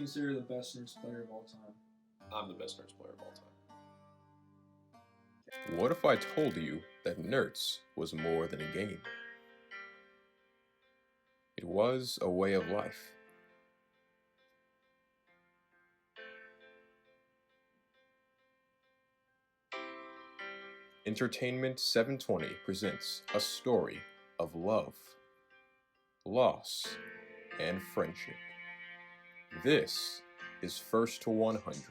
consider the best Nertz player of all time? I'm the best Nertz player of all time. What if I told you that Nertz was more than a game? It was a way of life. Entertainment 720 presents a story of love, loss, and friendship. This is First to 100. Player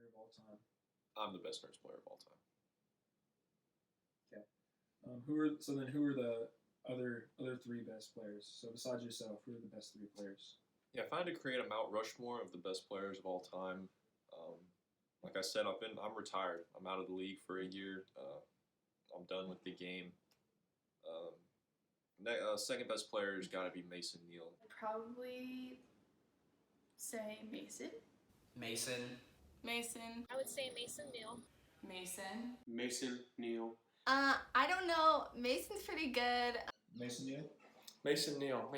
of all time. I'm the best Nertz player of all time. Okay. Who are the other three best players? So besides yourself, who are the best three players? Yeah, if I had to create a Mount Rushmore of the best players of all time, like I said, I'm retired. I'm out of the league for a year. I'm done with the game. Second best player has got to be Mason Neal. Probably say Mason. Mason. I would say Mason Neal. Mason Neal. I don't know. Mason's pretty good. Mason Neal? Mason Neal.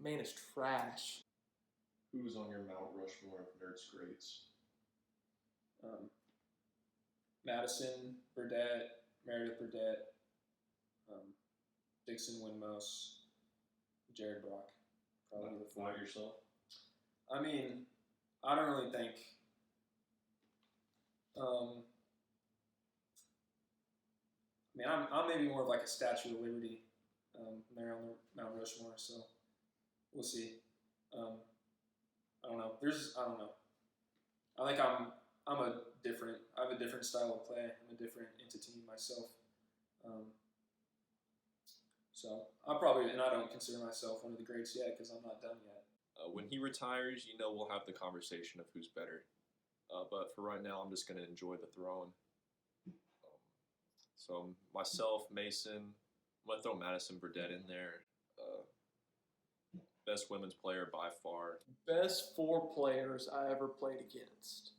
Man is trash. Who's on your Mount Rushmore of Nertz greats? Madison, Burdett, Meredith Burdett, Dixon Winmouse, Jared Brock. Probably the four. Why yourself? I mean, I don't really think. I'm maybe more of like a Statue of Liberty there on the Mount Rushmore, so we'll see. I don't know. I don't know. I think I have a different style of play. I'm a different entity myself. So I don't consider myself one of the greats yet because I'm not done yet. When he retires, we'll have the conversation of who's better. But for right now, I'm just going to enjoy the throne. So myself, Mason, I'm going to throw Madison Burdett in there. Best women's player by far. Best four players I ever played against.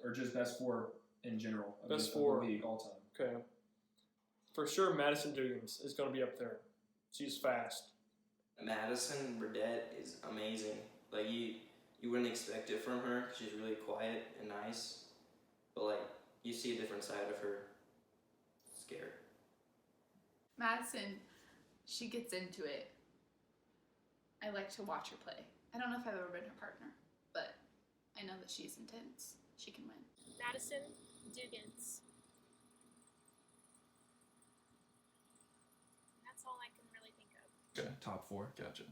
Or just best four in general. Best four. Of the league all time. Okay. For sure, Madison Duggins is going to be up there. She's fast. Madison Burdett is amazing. Like you wouldn't expect it from her. She's really quiet and nice, but like you see a different side of her. Scared. Madison, she gets into it. I like to watch her play. I don't know if I've ever been her partner, but I know that she's intense. She can win. Madison Duggins. That's all I can really think of. Okay. Top four. Gotcha.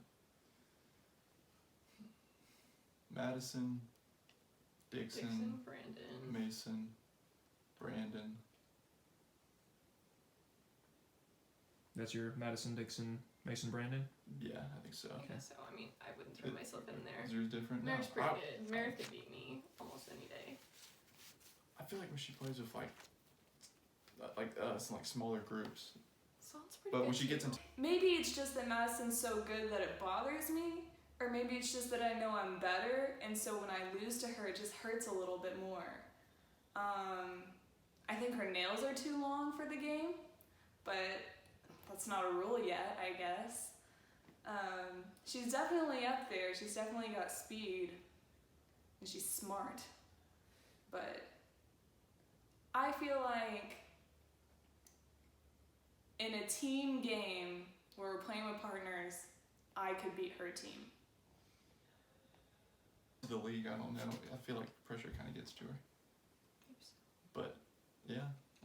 Madison, Dixon, Brandon. Mason, Brandon. That's your Madison, Dixon, Mason, Brandon? Yeah, I think so. I guess so. I mean, I wouldn't throw myself in there. Is yours different? Meredith's pretty I- good. Meredith could beat me almost any day. I feel like when she plays with like us in like smaller groups, Sounds pretty but good when she gets too. into Maybe it's just that Madison's so good that it bothers me, or maybe it's just that I know I'm better, and so when I lose to her, it just hurts a little bit more. I think her nails are too long for the game, but that's not a rule yet, I guess. She's definitely up there. She's definitely got speed, and she's smart. But I feel like in a team game where we're playing with partners, I could beat her team. the league, I don't know. I feel like pressure kind of gets to her. But yeah,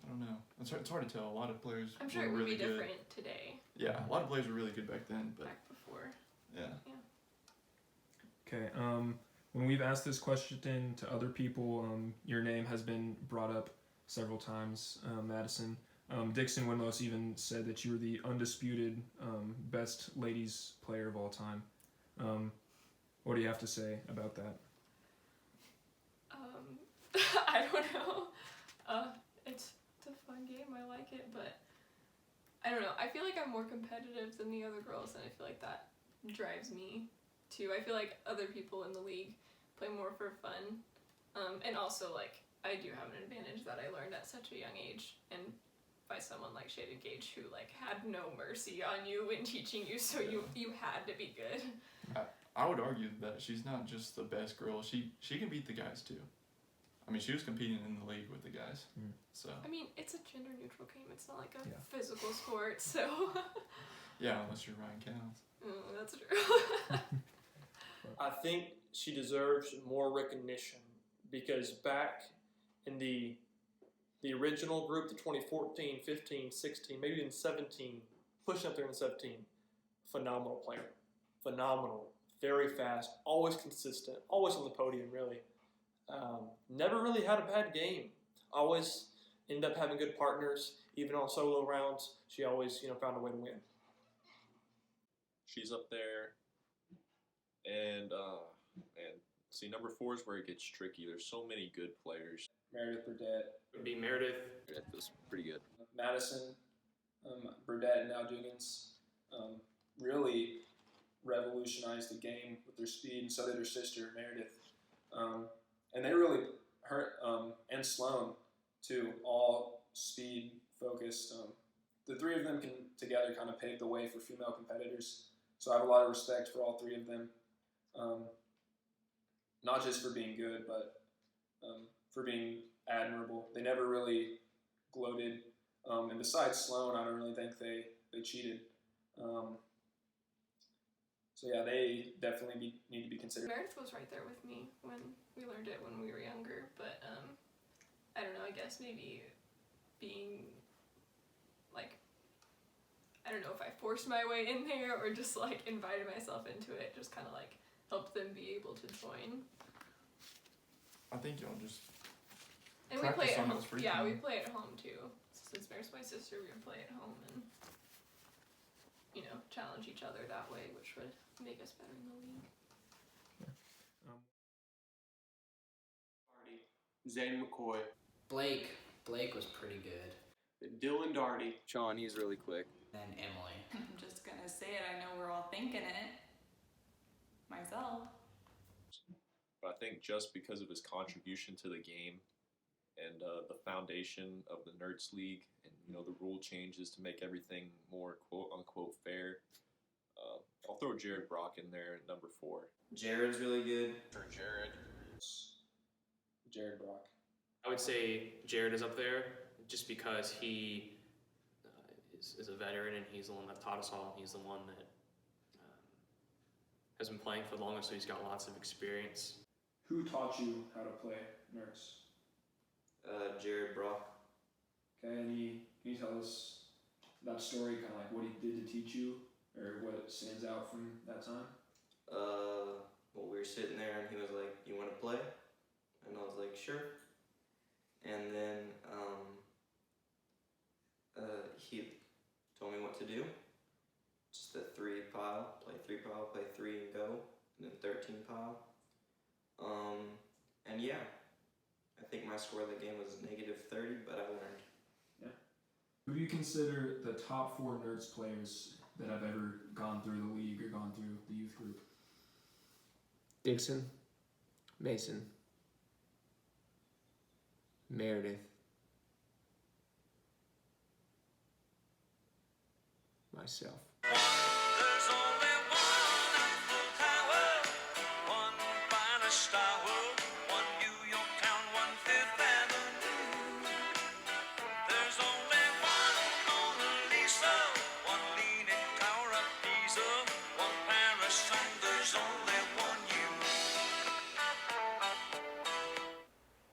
I don't know. It's hard to tell. A lot of players. I'm sure were it would really be good. different today. Yeah, a lot of players were really good back then, but Back before. yeah. Okay. When we've asked this question to other people, your name has been brought up several times, Madison. Dixon Winlos even said that you were the undisputed best ladies player of all time. What do you have to say about that? I don't know. It's a fun game. I like it, but I don't know. I feel like I'm more competitive than the other girls, and I feel like that drives me too. I feel like other people in the league play more for fun, and also like I do have an advantage that I learned at such a young age, and by someone like Shaded Gage who like had no mercy on you when teaching you, so you had to be good. I would argue that she's not just the best girl. She can beat the guys too. I mean, she was competing in the league with the guys. So. I mean, it's a gender neutral game. It's not like a Yeah. physical sport, so. Yeah, unless you're Ryan Counts. That's true. I think she deserves more recognition because back in the original group, the 2014, 15, 16, maybe even 17, pushing up there in 17, phenomenal player. Phenomenal. Very fast, always consistent, always on the podium, really. Never really had a bad game. Always ended up having good partners. Even on solo rounds, she always, found a way to win. She's up there, and see, number 4 is where it gets tricky. There's so many good players. Meredith Burdett, Would be Meredith. That's pretty good. Madison, Burdett, and now Dugans really revolutionized the game with their speed, and so did her sister Meredith. And they really and Sloan too, all speed focused. The three of them can together kind of pave the way for female competitors. So I have a lot of respect for all three of them, not just for being good, but for being admirable. They never really gloated, and besides Sloan, I don't really think they cheated. So yeah, they definitely need to be considered. Nertz was right there with me when we learned it when we were younger, but I don't know, I guess maybe being like, I don't know if I forced my way in there or just like invited myself into it, just kind of like helped them be able to join. I think y'all just And we play practice at on home. those free Yeah, we time. play at home too. Since Mary's my sister, we would play at home and challenge each other that way, which would make us better in the league. Zane McCoy. Blake was pretty good. Dylan Darty. Sean, he's really quick. Then Emily. I'm just gonna say it. I know we're all thinking it. Myself. But I think just because of his contribution to the game and the foundation of the Nertz League and the rule changes to make everything more quote unquote fair, I'll throw Jared Brock in there at number 4. Jared's really good. For Jared. Jared Brock. I would say Jared is up there just because he is a veteran and he's the one that taught us all. And he's the one that has been playing for the longest, so he's got lots of experience. Who taught you how to play Nertz? Jared Brock. Okay, can you tell us that story, kind of like what he did to teach you, or what stands out from that time? Well, we were sitting there and he was like, "You want to play?" And I was like, "Sure." And then he told me what to do. Just a 3 pile, play 3 pile, play 3 and go, and then 13 pile. And yeah, I think my score of the game was -30, but I learned. Yeah. Who do you consider the top 4 Nertz players that have ever gone through the league or gone through the youth group? Dixon, Mason, Meredith, myself.